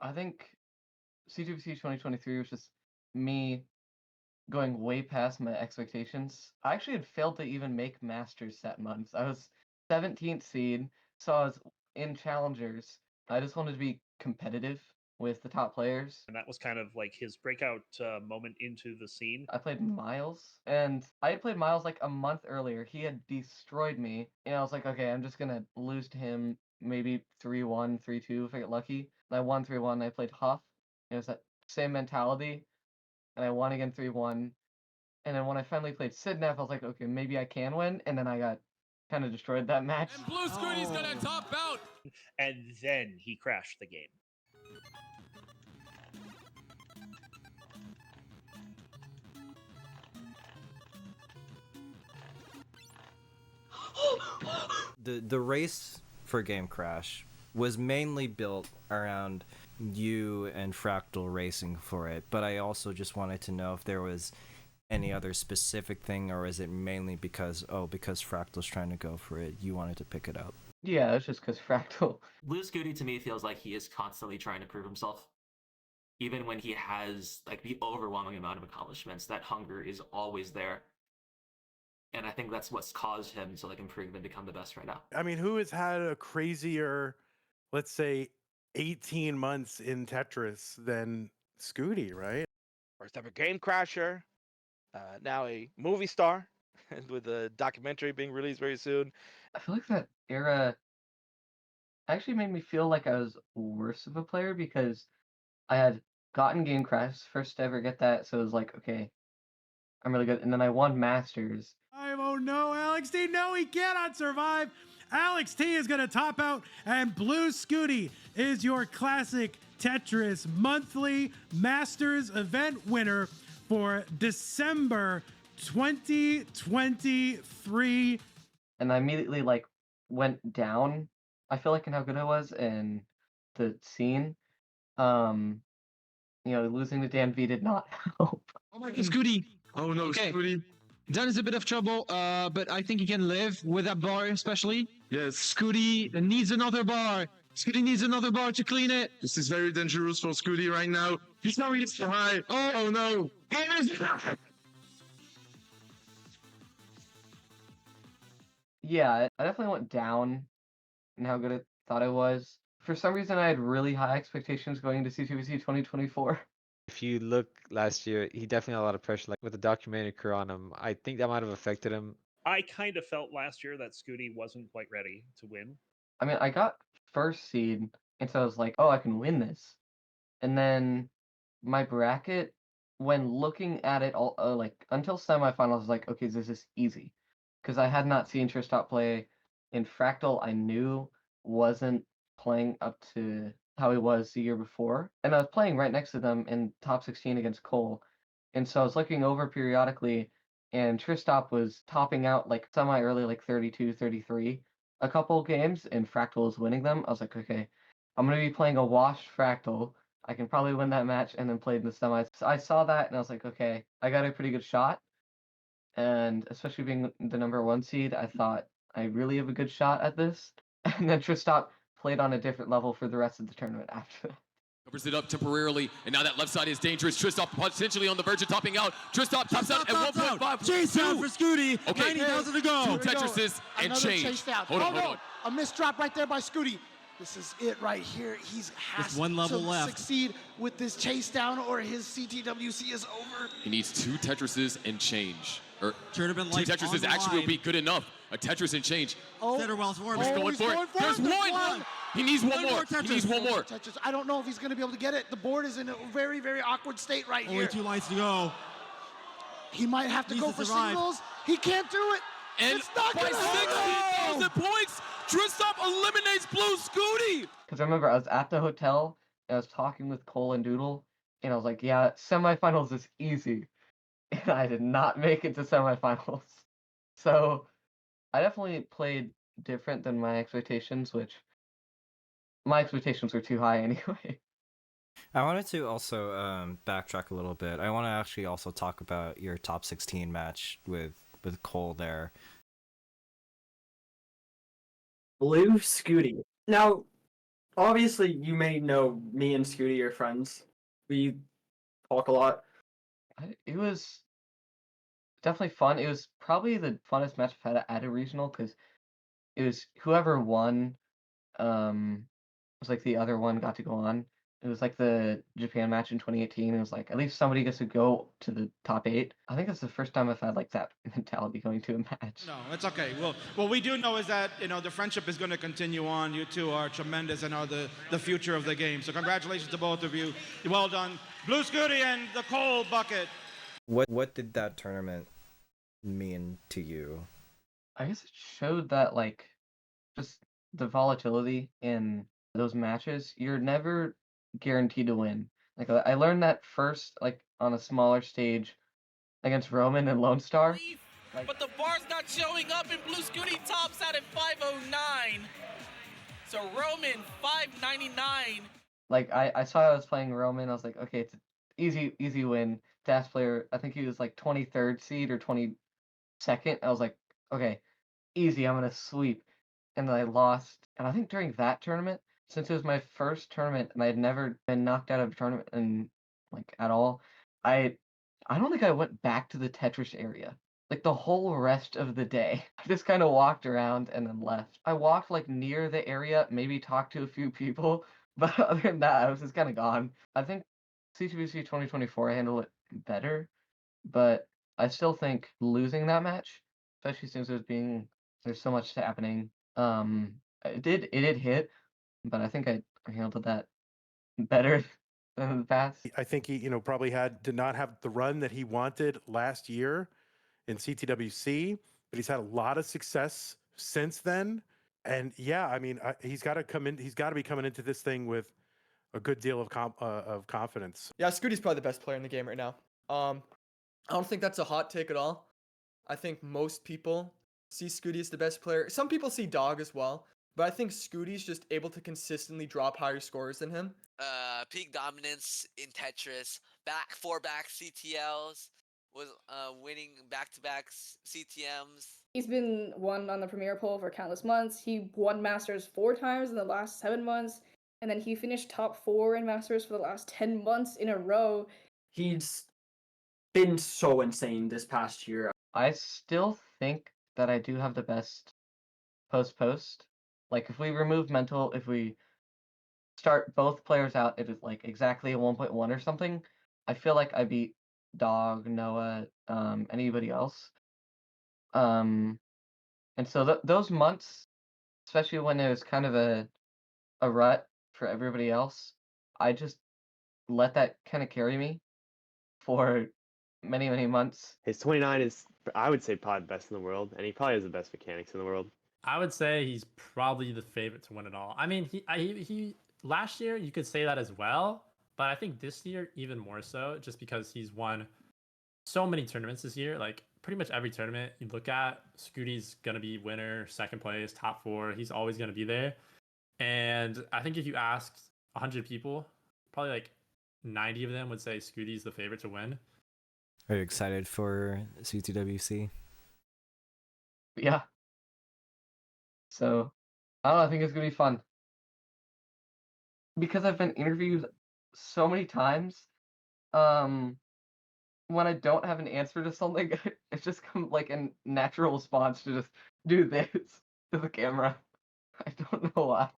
I think CTWC 2023 was just me going way past my expectations. I actually had failed to even make Masters that month. I was 17th seed, so I was in Challengers. I just wanted to be competitive with the top players. And that was kind of like his breakout moment into the scene. I played Miles, and I had played Miles like a month earlier. He had destroyed me, and I was like, okay, I'm just gonna lose to him maybe 3-1, 3-2 if I get lucky. And I won 3-1. I played Huff. It was that same mentality, and I won again 3-1. And then when I finally played Sidnef, I was like, okay, maybe I can win. And then I got kind of destroyed that match. And Blue Scooty's gonna top out. And then he crashed the game. The race for Game Crash was mainly built around you and Fractal racing for it, but I also just wanted to know if there was any other specific thing, or is it mainly because Fractal's trying to go for it, you wanted to pick it up? Yeah, it's just because Fractal. Blue Scooty to me feels like he is constantly trying to prove himself. Even when he has like the overwhelming amount of accomplishments, that hunger is always there. And I think that's what's caused him to like improve and become the best right now. I mean, who has had a crazier, let's say, 18 months in Tetris than Scooty, right? First ever game crasher, now a movie star, and with a documentary being released very soon. I feel like that era actually made me feel like I was worse of a player because I had gotten Game Crash, first to ever get that, so it was like, okay, I'm really good. And then I won Masters. Oh no, Alex T, no, he cannot survive. Alex T is going to top out, and Blue Scooty is your classic Tetris monthly Masters event winner for December 2023. And I immediately like went down, I feel like, in how good I was in the scene. Losing to Dan V did not help. Oh my God, Scooty. Oh no, okay. Scooty. Dan is a bit of trouble, but I think he can live with that bar, especially. Yes. Scooty needs another bar. Scooty needs another bar to clean it. This is very dangerous for Scooty right now. He's not really so high. Oh no. Yeah, I definitely went down in how good I thought I was. For some reason, I had really high expectations going into CTWC 2024. If you look last year, he definitely had a lot of pressure, like with the documentary crew on him. I think that might have affected him. I kind of felt last year that Scooty wasn't quite ready to win. I mean, I got first seed, and so I was like, oh, I can win this. And then my bracket, when looking at it all, until semifinals, I was like, okay, this is easy. Because I had not seen Tristan play in Fractal. I knew wasn't playing up to how he was the year before. And I was playing right next to them in top 16 against Cole. And so I was looking over periodically, and Tristop was topping out like semi-early, like 32, 33 a couple games, and Fractal was winning them. I was like, okay, I'm going to be playing a washed Fractal. I can probably win that match, and then played in the semis. So I saw that, and I was like, okay, I got a pretty good shot. And especially being the number 1 seed, I thought I really have a good shot at this. And then Tristop played on a different level for the rest of the tournament after that. Covers it up temporarily, and now that left side is dangerous. Tristop potentially on the verge of topping out. Tristop tops out at 1.5. Chase down for Scooty. Okay, 90,000 to go. 2 Tetrises and change. Hold on. A missed drop right there by Scooty. This is it right here. He's has one level to left. Succeed with this chase down, or his CTWC is over. He needs 2 Tetrises and change. Or Tournament 2 Tetrises actually will be good enough. A Tetris and change. Oh, He's going for it. There's one. He needs one more. He needs one more. Tetris. I don't know if he's going to be able to get it. The board is in a very, very awkward state right here. Only 2 lights to go. He might have to go for singles. He can't do it. And it's not by 60,000 points, Tristop eliminates Blue Scooty. Because I remember I was at the hotel, and I was talking with Cole and Doodle, and I was like, yeah, semifinals is easy. And I did not make it to semifinals. So I definitely played different than my expectations, which my expectations were too high anyway. I wanted to also backtrack a little bit. I want to actually also talk about your top 16 match with Cole there. Blue Scooty. Now, obviously you may know me and Scooty are friends. We talk a lot. It was definitely fun. It was probably the funnest match I've had at a regional because it was whoever won, was like the other one got to go on. It was like the Japan match in 2018. It was like at least somebody gets to go to the top 8. I think that's the first time I've had like that mentality going to a match. No, it's okay. Well, what we do know is that the friendship is going to continue on. You two are tremendous and are the future of the game. So congratulations to both of you. Well done, Blue Scooty and the Coal Bucket. What did that tournament mean to you? I guess it showed that like just the volatility in those matches. You're never guaranteed to win. Like I learned that first, like on a smaller stage against Roman and Lone Star. But the bar's not showing up, and Blue Scooty tops out at 509. So Roman 599. Like I saw I was playing Roman. I was like, okay, it's an easy win. Dash player. I think he was like 23rd seed or 22nd. I was like, okay, easy. I'm gonna sweep. And then I lost. And I think during that tournament, since it was my first tournament and I had never been knocked out of a tournament and like at all, I don't think I went back to the Tetris area. Like the whole rest of the day. I just kind of walked around and then left. I walked like near the area, maybe talked to a few people, but other than that, I was just kind of gone. I think CTWC 2024 handled it better, but I still think losing that match, especially since there's so much happening. It did hit, but I think I handled that better than in the past. I think he, probably did not have the run that he wanted last year in CTWC, but he's had a lot of success since then. And yeah, I mean, he's got to come in. He's got to be coming into this thing with a good deal of confidence. Yeah, Scooty's probably the best player in the game right now. I don't think that's a hot take at all. I think most people see Scooty as the best player. Some people see Dog as well, but I think Scooty's just able to consistently drop higher scores than him. Peak dominance in Tetris, back CTLs, was winning back-to-back CTMs. He's been won on the Premier Poll for countless months. He won Masters 4 times in the last 7 months, and then he finished top 4 in Masters for the last 10 months in a row. He's been so insane this past year. I still think that I do have the best post. Like if we remove mental, if we start both players out at like exactly a 1.1 or something, I feel like I beat Dog, Noah, anybody else. And so those months, especially when it was kind of a rut for everybody else, I just let that kind of carry me for many months. His 29 is, I would say, probably the best in the world, and he probably has the best mechanics in the world. I would say he's probably the favorite to win it all. I mean, he last year you could say that as well, but I think this year even more so, just because he's won so many tournaments this year. Like pretty much every tournament you look at, Scooty's gonna be winner, second place, top 4. He's always gonna be there. And I think if you asked 100 people, probably like 90 of them would say Scooty's the favorite to win. Are you excited for CTWC? Yeah. So, I don't know, I think it's going to be fun. Because I've been interviewed so many times, when I don't have an answer to something, it's just come like a natural response to just do this to the camera. I don't know why.